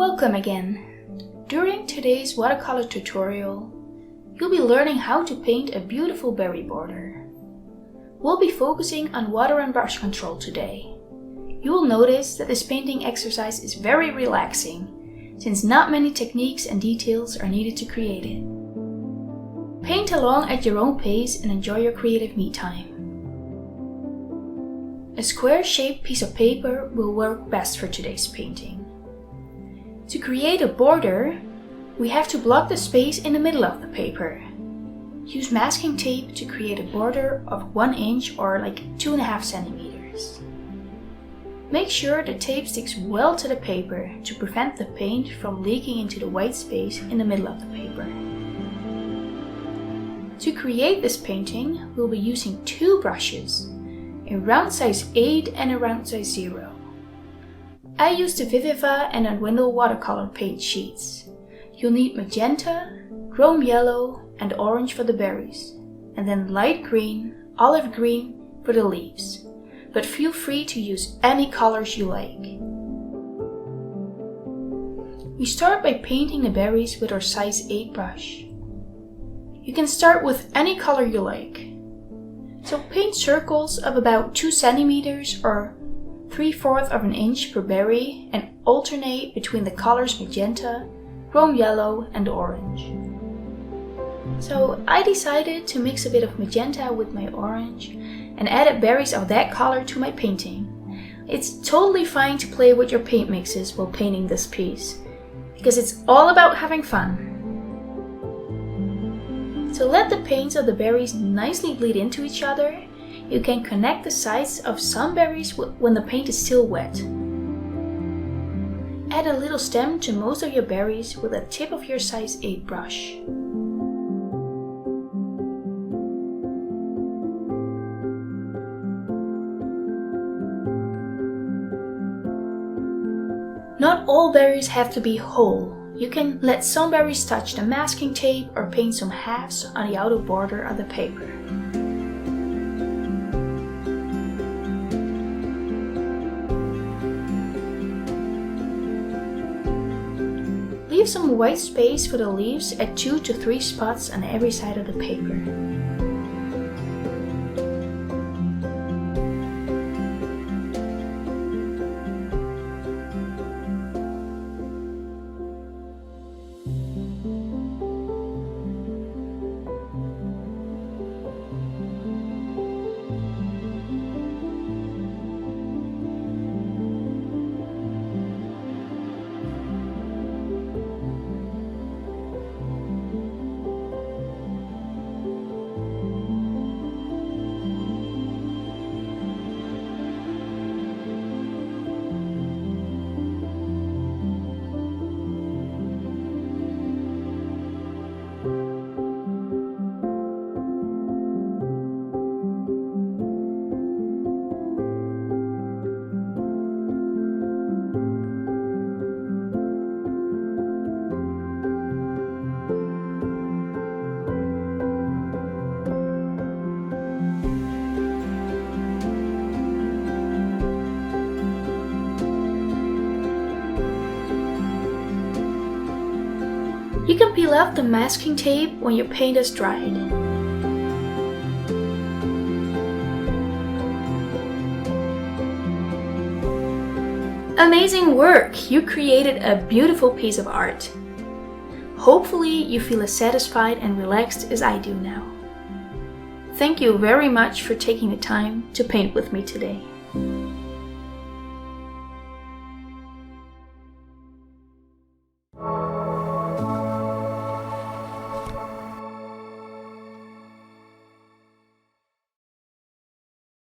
Welcome again! During today's watercolor tutorial, you'll be learning how to paint a beautiful berry border. We'll be focusing on water and brush control today. You will notice that this painting exercise is very relaxing, since not many techniques and details are needed to create it. Paint along at your own pace and enjoy your creative me time. A square-shaped piece of paper will work best for today's painting. To create a border, we have to block the space in the middle of the paper. Use masking tape to create a border of 1 inch or like 2.5 centimeters. Make sure the tape sticks well to the paper to prevent the paint from leaking into the white space in the middle of the paper. To create this painting, we'll be using 2 brushes, a round size 8 and a round size 0. I used the Viviva and Unwindle watercolor paint sheets. You'll need magenta, chrome yellow and orange for the berries, and then light green, olive green for the leaves. But feel free to use any colors you like. We start by painting the berries with our size 8 brush. You can start with any color you like. So paint circles of about 2 centimeters or 3/4 of an inch per berry and alternate between the colors magenta, chrome yellow and orange. So I decided to mix a bit of magenta with my orange and added berries of that color to my painting. It's totally fine to play with your paint mixes while painting this piece, because it's all about having fun. To let the paints of the berries nicely bleed into each other, you can connect the sides of some berries when the paint is still wet. Add a little stem to most of your berries with a tip of your size 8 brush. Not all berries have to be whole. You can let some berries touch the masking tape or paint some halves on the outer border of the paper. Leave some white space for the leaves at 2 to 3 spots on every side of the paper. You can peel off the masking tape when your paint is dried. Amazing work! You created a beautiful piece of art. Hopefully you feel as satisfied and relaxed as I do now. Thank you very much for taking the time to paint with me today.